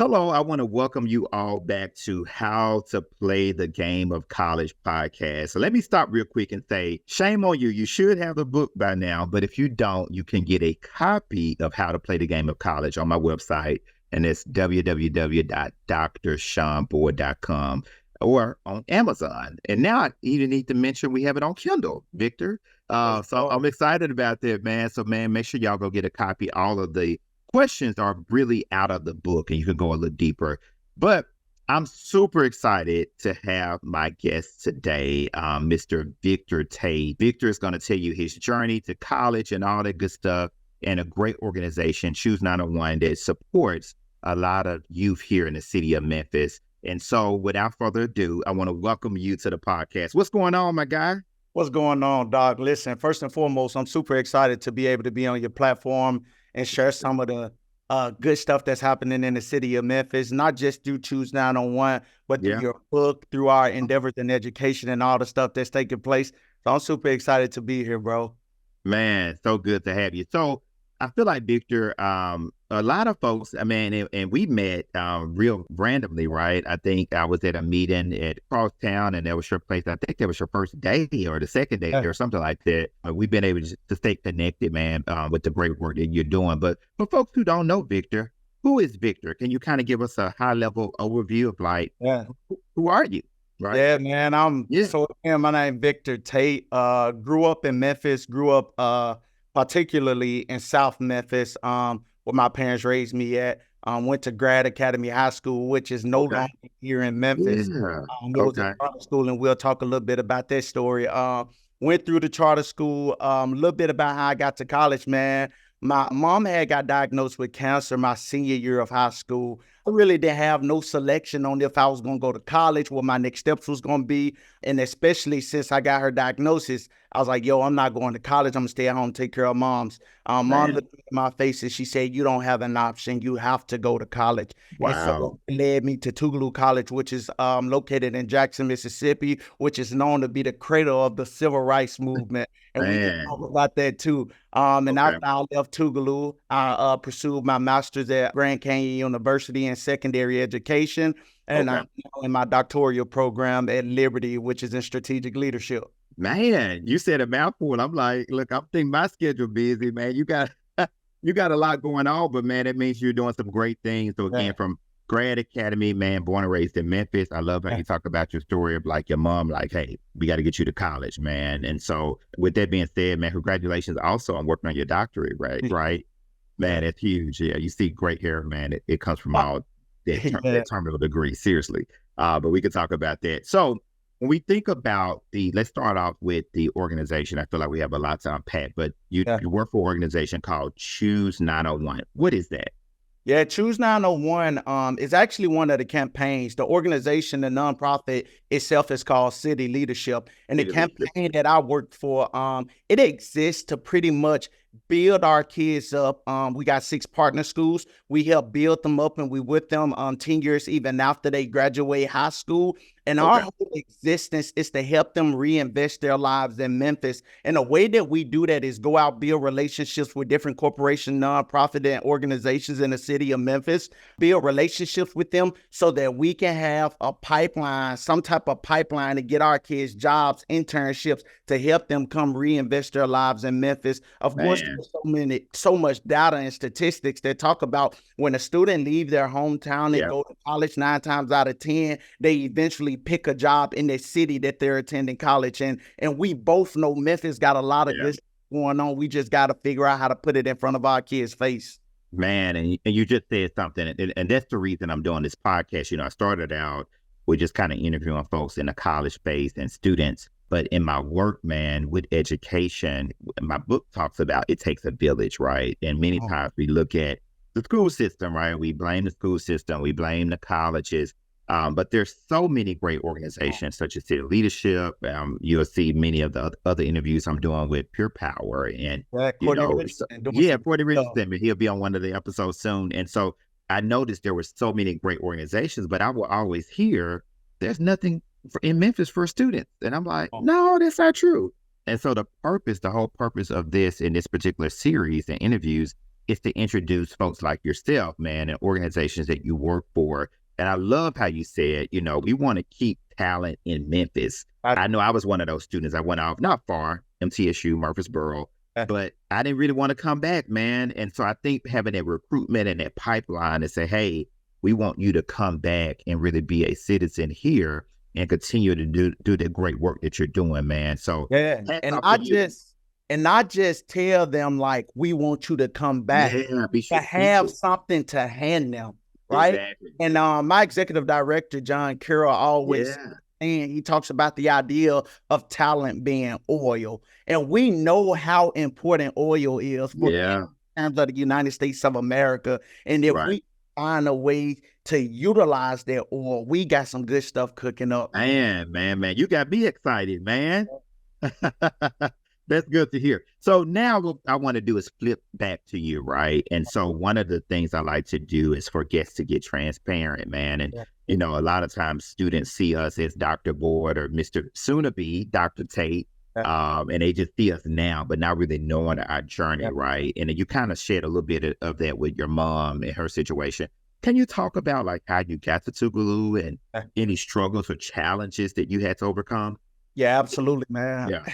Hello, I want to welcome you all back to How to Play the Game of College podcast. So let me stop real quick and say, shame on you. You should have the book by now, but if you don't, you can get a copy of How to Play the Game of College on my website, and it's www.drshawnboard.com or on Amazon. And now I even need to mention we have it on Kindle, Victor. So I'm excited about that, man. So, man, make sure y'all go get a copy. All of the questions are really out of the book and you can go a little deeper. But I'm super excited to have my guest today, Mr. Victor Tate. Victor is going to tell you his journey to college and all that good stuff, and a great organization, Choose 901, that supports a lot of youth here in the city of Memphis. And so without further ado, I want to welcome you to the podcast. What's going on, my guy? What's going on, Doc? Listen, first and foremost, I'm super excited to be able to be on your platform and share some of the good stuff that's happening in the city of Memphis, not just through Choose 901, but through your book, through our endeavors in education and all the stuff that's taking place. So I'm super excited to be here, bro. Man, so good to have you. So I feel like, Victor, a lot of folks, I mean, and we met real randomly, right? I think I was at a meeting at Crosstown, and that was your place. I think that was your first day or the second day or something like that. We've been able to stay connected, man, with the great work that you're doing. But for folks who don't know Victor, who is Victor? Can you kind of give us a high-level overview of like, who are you? Right. Yeah, man. My name Victor Tate. Grew up in Memphis, grew up particularly in South Memphis, where my parents raised me at. Went to Grad Academy High School, which is no longer here in Memphis. It was a charter school, and we'll talk a little bit about that story. Went through the charter school, a little bit about how I got to college, man. My mom had got diagnosed with cancer my senior year of high school. I really didn't have no selection on if I was going to go to college, what my next steps was going to be. And especially since I got her diagnosis, I was like, yo, I'm not going to college. I'm going to stay at home and take care of moms. Mom looked in my face and she said, you don't have an option. You have to go to college. Wow. And so it led me to Tugaloo College, which is located in Jackson, Mississippi, which is known to be the cradle of the civil rights movement. And we can talk about that too. And after I left Tugaloo, I pursued my master's at Grand Canyon University in secondary education. And I'm in my doctoral program at Liberty, which is in strategic leadership. Man, you said a mouthful. I'm like, look, I think my schedule busy, man. You got a lot going on, but man, that means you're doing some great things. So again, from Grad Academy, man, born and raised in Memphis. I love how you talk about your story of like your mom, like, hey, we got to get you to college, man. And so with that being said, man, congratulations also on working on your doctorate, right? Man, that's huge. Yeah, you see great hair, man. It comes from all that terminal degree, seriously. But we could talk about that. So when we think about let's start off with the organization. I feel like we have a lot to unpack, but you work for an organization called Choose 901. What is that? Yeah, Choose 901 is actually one of the campaigns. The organization, the nonprofit itself is called City Leadership. And the campaign that I worked for, it exists to pretty much build our kids up. We got 6 partner schools. We help build them up, and we with them 10 years even after they graduate high school. And our whole existence is to help them reinvest their lives in Memphis. And the way that we do that is go out, build relationships with different corporations, nonprofit and organizations in the city of Memphis, build relationships with them so that we can have a pipeline, some type of pipeline to get our kids jobs, internships, to help them come reinvest their lives in Memphis. Of course, there's so much data and statistics that talk about when a student leave their hometown and go to college, 9 times out of 10, they eventually pick a job in the city that they're attending college in. And we both know Memphis got a lot of this going on. We just got to figure out how to put it in front of our kids' face. Man, and you just said something, and that's the reason I'm doing this podcast. You know, I started out with just kind of interviewing folks in the college space and students. But in my work, man, with education, my book talks about it takes a village, right? And many times we look at the school system, right? We blame the school system, we blame the colleges. But there's so many great organizations such as City Leadership. You'll see many of the other interviews I'm doing with Pure Power and Courtney Richardson. He'll be on one of the episodes soon. And so I noticed there were so many great organizations, but I will always hear there's nothing in Memphis for students. And I'm like, no, that's not true. And so the whole purpose of this in this particular series and interviews is to introduce folks like yourself, man, and organizations that you work for. And I love how you said, we want to keep talent in Memphis. I know I was one of those students. I went off not far, MTSU, Murfreesboro, but I didn't really want to come back, man. And so I think having that recruitment and that pipeline to say, hey, we want you to come back and really be a citizen here and continue to do the great work that you're doing, man. So and not just tell them like we want you to come back, to have something to hand them, right? Exactly. And my executive director, John Carroll, always and he talks about the idea of talent being oil, and we know how important oil is for in terms of the United States of America, and if we find a way to utilize that oil, we got some good stuff cooking up. Man, you got me excited, man. That's good to hear. So now what I want to do is flip back to you, right? And so one of the things I like to do is for guests to get transparent, man. And, a lot of times students see us as Dr. Board or Mr. Soon-to-be Dr. Tate, and they just see us now, but not really knowing our journey, right? And you kind of shared a little bit of that with your mom and her situation. Can you talk about like how you got to Tugaloo and any struggles or challenges that you had to overcome? Yeah, absolutely, man. Yeah.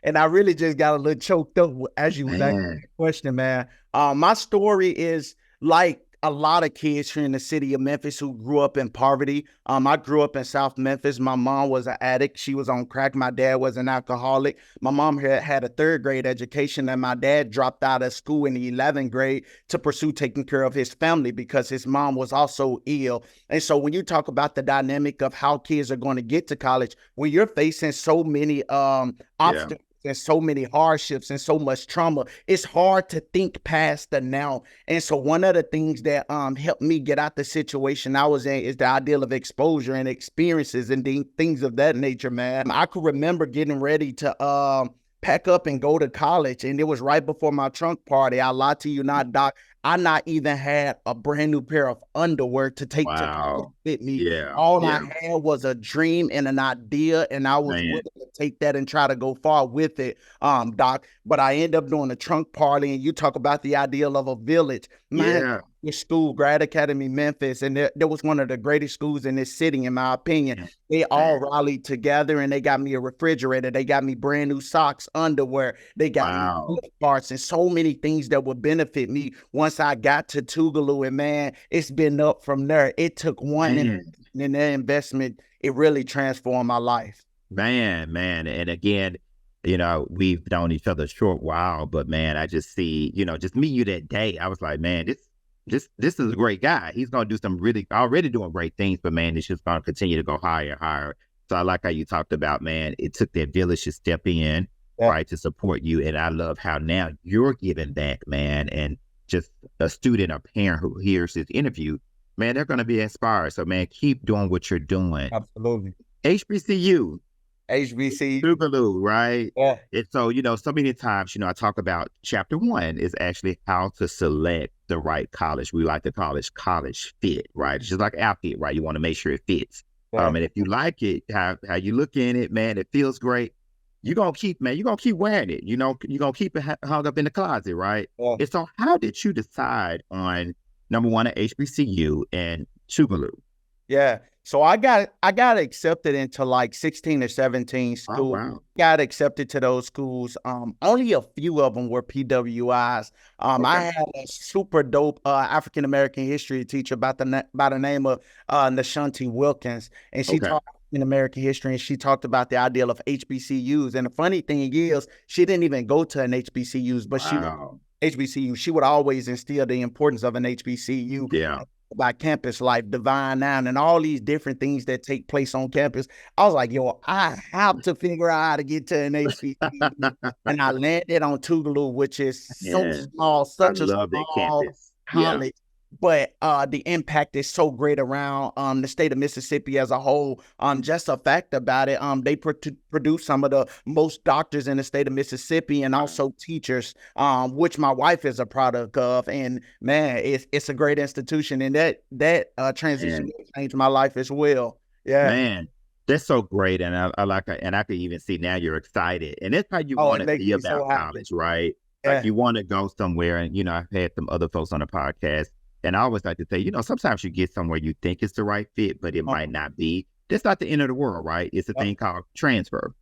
And I really just got a little choked up as you was asking the question, man. My story is like a lot of kids here in the city of Memphis who grew up in poverty. I grew up in South Memphis. My mom was an addict. She was on crack. My dad was an alcoholic. My mom had a 3rd grade education, and my dad dropped out of school in the 11th grade to pursue taking care of his family because his mom was also ill. And so when you talk about the dynamic of how kids are going to get to college, when you're facing so many obstacles, and so many hardships and so much trauma, it's hard to think past the now. And so one of the things that helped me get out the situation I was in is the ideal of exposure and experiences and things of that nature, man. I could remember getting ready to pack up and go to college, and it was right before my trunk party. I lie to you not, Doc. I not even had a brand new pair of underwear to take to fit me. All I had was a dream and an idea, and I was willing to take that and try to go far with it, Doc. But I ended up doing a trunk party, and you talk about the ideal of a village. Man, your school, Grad Academy, Memphis, and there was one of the greatest schools in this city, in my opinion. They all rallied together, and they got me a refrigerator. They got me brand new socks, underwear. They got me parts and so many things that would benefit me once I got to Tugaloo. And man, it's been up from there. It took one in that investment. It really transformed my life. Man. And again, we've known each other a short while, but man, I just see, just meet you that day. I was like, man, this is a great guy. He's going to do some already doing great things, but man, it's just going to continue to go higher and higher. So I like how you talked about, man, it took that village to step in, right, to support you. And I love how now you're giving back, man. And just a student or parent who hears this interview, man, they're going to be inspired. So man, keep doing what you're doing. Absolutely. HBCU. Tugaloo, right? Yeah. And so, so many times, I talk about chapter 1 is actually how to select the right college. We like to call it college fit, right? It's just like outfit, right? You want to make sure it fits. And if you like it, how you look in it, man, it feels great. You're going to keep wearing it. You're going to keep it hung up in the closet, right? Yeah. And so how did you decide on, number 1, at HBCU and Tugaloo? Yeah. So I got accepted into like 16 or 17 schools. Oh, wow. Got accepted to those schools. Only a few of them were PWIs. I had a super dope African American history teacher by the name of Nashanti Wilkins, and she taught in American history, and she talked about the ideal of HBCUs. And the funny thing is, she didn't even go to an HBCUs, but she would always instill the importance of an HBCU. Yeah. About campus life, Divine Nine, and all these different things that take place on campus. I was like, I have to figure out how to get to an HBCU. And I landed on Tugaloo, which is so small, such a small college. But the impact is so great around the state of Mississippi as a whole. Just a fact about it, they produce some of the most doctors in the state of Mississippi, and also teachers, which my wife is a product of. And man, it's a great institution, and that transition changed my life as well. Yeah, man. That's so great, and I like it, and I can even see now you're excited, and that's how you want to be about college, right? Like Yeah. you want to go somewhere, and I've had some other folks on the podcast, and I always like to say, sometimes you get somewhere you think it's the right fit, but it Oh, might not be. That's not the end of the world, right? It's a oh, thing called transfer.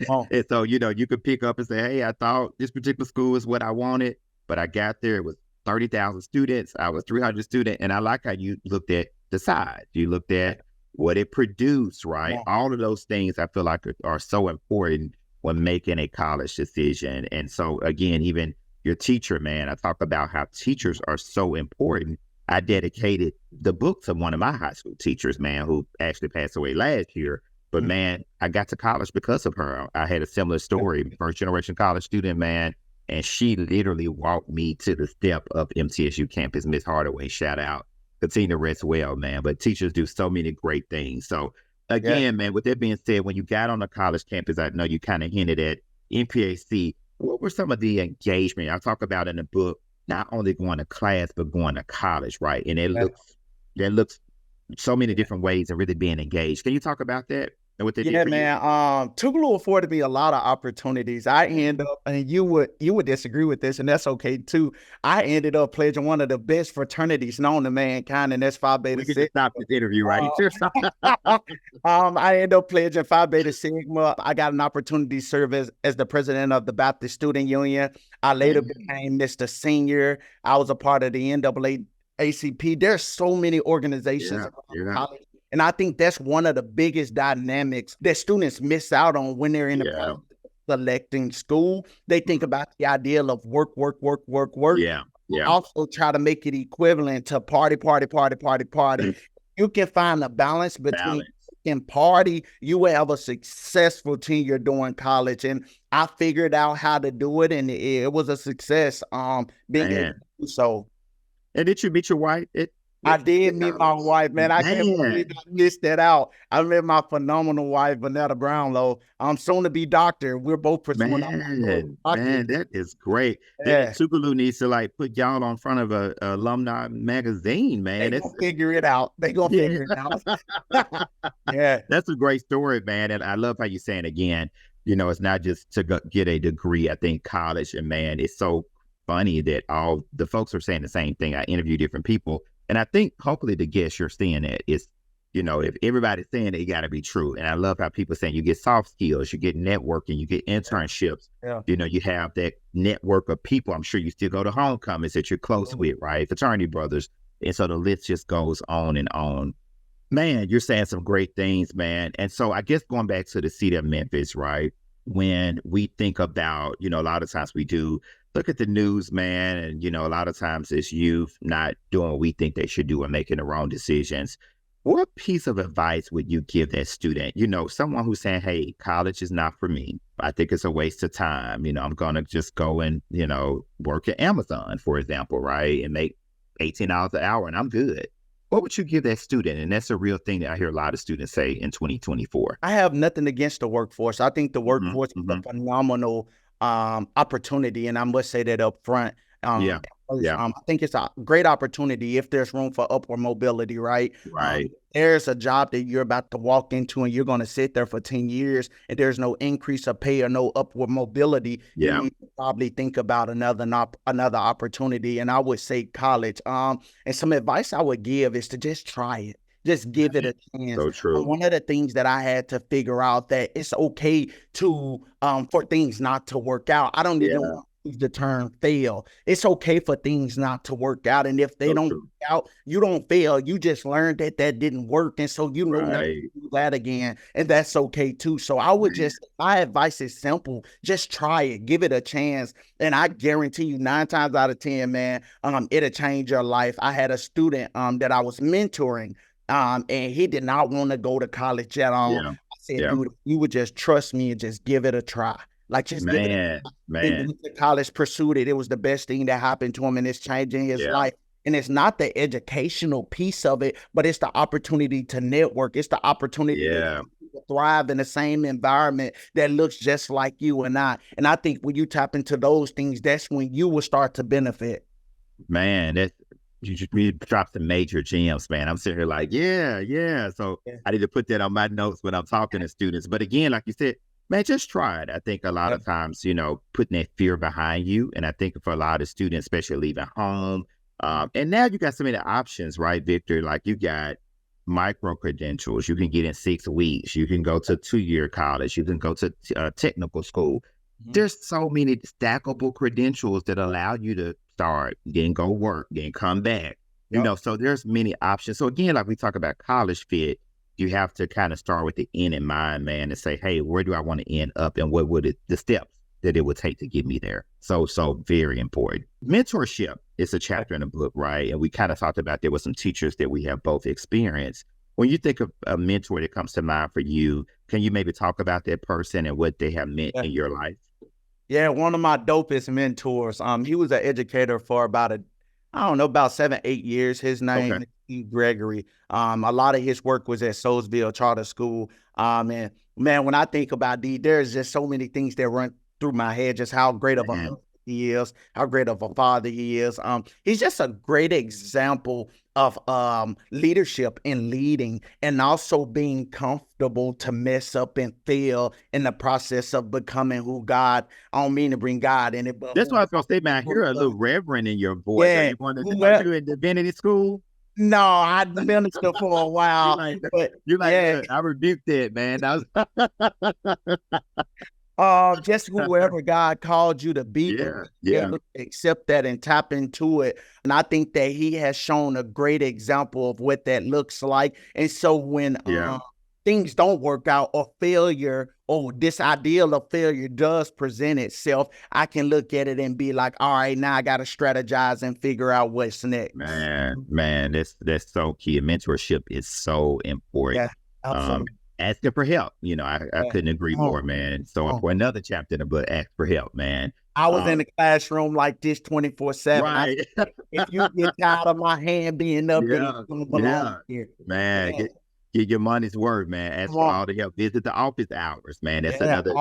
oh, And so, you could pick up and say, hey, I thought this particular school is what I wanted, but I got there, it was 30,000 students, I was 300 student, and I like how you looked at the size, you looked at what it produced, right? oh, All of those things I feel like are so important when making a college decision. And so again, even your teacher, man, I talk about how teachers are so important. I dedicated the book to one of my high school teachers, man, who actually passed away last year. But mm, man, I got to college because of her. I had a similar story, first generation college student, man. And she literally walked me to the step of MTSU campus. Miss Hardaway, shout out. Continue to rest well, man. But teachers do so many great things. So yeah. again, man, with that being said, when you got on the college campus, I know you kind of hinted at MPAC. What were some of the engagement I talk about in the book? Not only going to class, but going to college, right? And that looks so many different ways of really being engaged. Can you talk about that and what they did Yeah, for you? man. Tugaloo afforded me a lot of opportunities. I end up, and you would disagree with this, and that's okay too. I ended up pledging one of the best fraternities known to mankind, and that's Phi Beta We can just Sigma. stop this interview right here. I ended up pledging Phi Beta Sigma. I got an opportunity to serve as the president of the Baptist Student Union. I later became Mr. Senior. I was a part of the NAACP. There's so many organizations around college. And I think that's one of the biggest dynamics that students miss out on when they're in the process of selecting school. They think about the ideal of work. Yeah. Also try to make it equivalent to party. You can find a balance between in party. You will have a successful tenure during college. And I figured out how to do it, and it was a success. Being able to do so. And did you meet your wife? I did meet my wife, man. I can't believe I missed that out. I met my phenomenal wife, Vanetta Brownlow. I'm soon to be doctor. We're both pursuing. Man, that is great. Yeah. Tugaloo needs to put y'all on front of a alumni magazine, man. They gonna figure it out. They gonna figure it out. Yeah. That's a great story, man. And I love how you're saying again, it's not just to get a degree. I think college, and man, it's so funny that all the folks are saying the same thing. I interview different people. And I think hopefully the guess you're seeing it is, if everybody's saying it, it got to be true. And I love how people saying you get soft skills, you get networking, you get internships. Yeah. You have that network of people. I'm sure you still go to homecomings that you're close with, right? Fraternity brothers. And so the list just goes on and on. Man, you're saying some great things, man. And so I guess going back to the city of Memphis, right? When we think about, a lot of times we do look at the news, man, and, a lot of times it's youth not doing what we think they should do and making the wrong decisions. What piece of advice would you give that student? Someone who's saying, hey, college is not for me. I think it's a waste of time. I'm going to just go and, work at Amazon, for example, right? And make $18 an hour and I'm good. What would you give that student? And that's a real thing that I hear a lot of students say in 2024. I have nothing against the workforce. I think the workforce is a phenomenal opportunity, and I must say that up front. I think it's a great opportunity if there's room for upward mobility, right? Right. There's a job that you're about to walk into and you're going to sit there for 10 years and there's no increase of pay or no upward mobility. Yeah. You need to probably think about another opportunity. And I would say college. And some advice I would give is to just try it. Just give it a chance. So true. One of the things that I had to figure out that it's okay to for things not to work out. I don't even want to use the term fail. It's okay for things not to work out. And if they don't work out, you don't fail. You just learned that didn't work. And so you know not to do that again. And that's okay too. So I would my advice is simple. Just try it. Give it a chance. And I guarantee you 9 times out of 10, man, it'll change your life. I had a student that I was mentoring. And he did not want to go to college at all. I said, dude, you would just trust me and just give it a try. Like, just give it a try. And the college pursued it. It was the best thing that happened to him, and it's changing his life. And it's not the educational piece of it, but it's the opportunity to network. It's the opportunity to thrive in the same environment that looks just like you and I. And I think when you tap into those things, that's when you will start to benefit. Man, you dropped some major gems, man. I'm sitting here like, yeah. So I need to put that on my notes when I'm talking to students. But again, like you said, Man, just try it. I think a lot of times, putting that fear behind you. And I think for a lot of students, especially leaving home, and now you got so many options, right, Victor? Like you got micro credentials. You can get in 6 weeks. You can go to 2-year college. You can go to technical school. There's so many stackable credentials that allow you to start, then go work, then come back. So there's many options. So again, like we talk about college fit, you have to kind of start with the end in mind, man, and say, hey, where do I want to end up, and what would the steps that it would take to get me there? So very important. Mentorship is a chapter in the book, right? And we kind of talked about there were some teachers that we have both experienced. When you think of a mentor that comes to mind for you, can you maybe talk about that person and what they have meant in your life? Yeah, one of my dopest mentors. He was an educator for about 7-8 years. His name is Steve Gregory. A lot of his work was at Soulsville Charter School. And man, when I think about D, there's just so many things that run through my head, just how great of a husband he is, how great of a father he is. He's just a great example of leadership and leading, and also being comfortable to mess up and fail in the process of becoming who God. I don't mean to bring God in it, but that's what I was gonna say, man. I hear a little reverend in your voice. Yeah, Are you want to do in divinity school? No, I've been ministered for a while. I rebuked that, man. Just whoever God called you to be, accept that and tap into it. And I think that he has shown a great example of what that looks like. And so when things don't work out, or failure, or this ideal of failure does present itself, I can look at it and be like, all right, now I got to strategize and figure out what's next. Man, that's so key. Mentorship is so important. Yeah, absolutely. Asking for help. I couldn't agree more, man. So for another chapter in the book, ask for help, man. I was in the classroom like this 24/7. Right. If you get tired of my hand being up, it's gonna belong here. Man, get your money's worth, man. Ask for all the help. Visit the office hours, man. That's another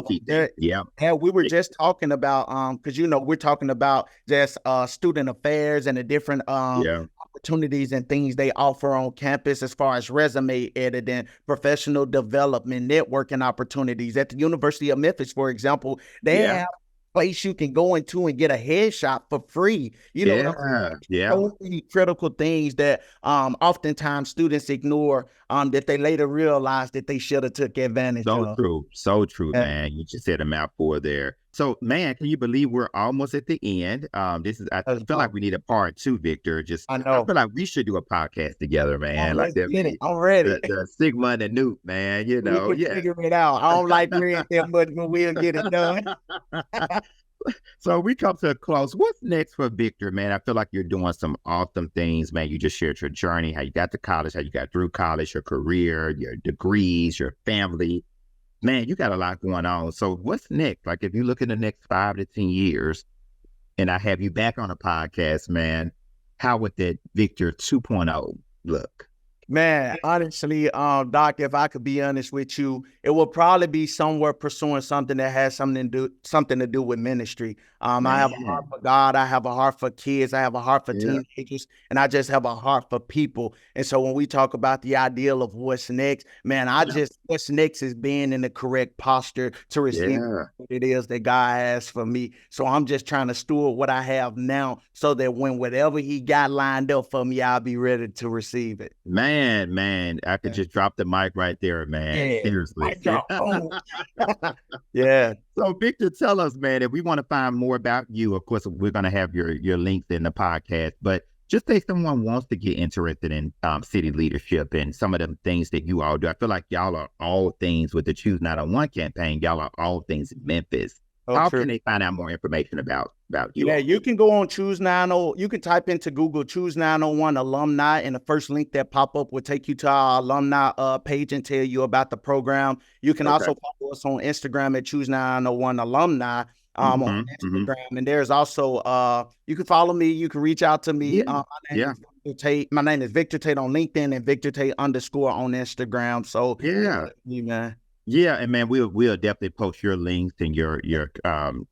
key thing. Yeah, we were just talking about because we're talking about just student affairs and the different opportunities and things they offer on campus as far as resume editing, professional development, networking opportunities. At the University of Memphis, for example, they have a place you can go into and get a headshot for free. So many critical things that oftentimes students ignore, that they later realize that they should have took advantage of. So true, man. You just said a mouthful there. So, man, can you believe we're almost at the end? I feel like we need a part 2, Victor. I feel like we should do a podcast together, man. I'm ready. The Sigma and the Newt, man. We can figure it out. I don't like doing that much, but we'll get it done. So we come to a close. What's next for Victor, man? I feel like you're doing some awesome things, man. You just shared your journey, how you got to college, how you got through college, your career, your degrees, your family. Man, you got a lot going on. So what's next? Like if you look in the next 5 to 10 years and I have you back on a podcast, man, how would that Victor 2.0 look? Man, honestly, Doc, if I could be honest with you, it will probably be somewhere pursuing something that has something to do with ministry. I have a heart for God. I have a heart for kids. I have a heart for teenagers, and I just have a heart for people. And so when we talk about the ideal of what's next, man, what's next is being in the correct posture to receive what it is that God has for me. So I'm just trying to steward what I have now so that when whatever he got lined up for me, I'll be ready to receive it. Man, I could just drop the mic right there, man. Seriously. So Victor, tell us, man, if we want to find more about you, of course, we're going to have your links in the podcast, but just say someone wants to get interested in city leadership and some of the things that you all do. I feel like y'all are all things with the Choose 901 campaign. Y'all are all things in Memphis. How can they find out more information about you? Yeah, you can go on Choose 901. You can type into Google Choose 901 alumni, and the first link that pop up will take you to our alumni page and tell you about the program. You can also follow us on Instagram at Choose 901 alumni on Instagram. And there's also you can follow me. You can reach out to me. My name is Victor Tate. My name is Victor Tate on LinkedIn and Victor Tate _ on Instagram. So man. Yeah, and man, we'll definitely post your links and your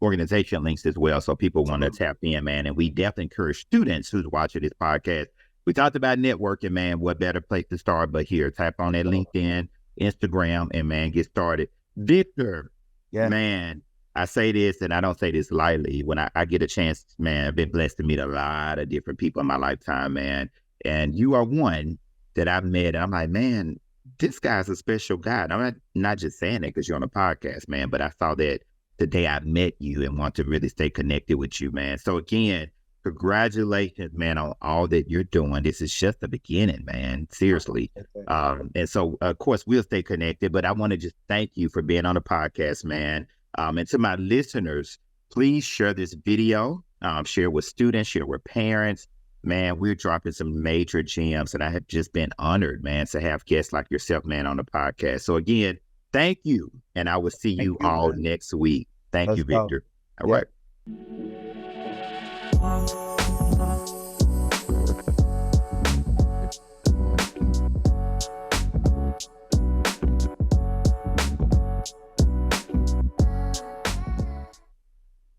organization links as well, so people want to tap in, man. And we definitely encourage students who's watching this podcast. We talked about networking, man. What better place to start but here? Tap on that LinkedIn, Instagram, and man, get started. Victor, Yeah. man, I say this and I don't say this lightly. When I get a chance, man, I've been blessed to meet a lot of different people in my lifetime, man. And you are one that I've met. I'm like, man, this guy's a special guy. And I'm not just saying that because you're on a podcast, man, but I saw that the day I met you and want to really stay connected with you, man. So again, congratulations, man, on all that you're doing. This is just the beginning, man. Seriously. And so, of course, we'll stay connected, but I want to just thank you for being on the podcast, man. And to my listeners, please share this video, share with students, share with parents. Man, we're dropping some major gems, and I have just been honored, man, to have guests like yourself, man, on the podcast. So again, thank you, and I will see you all next week. Thank you, Victor. All right.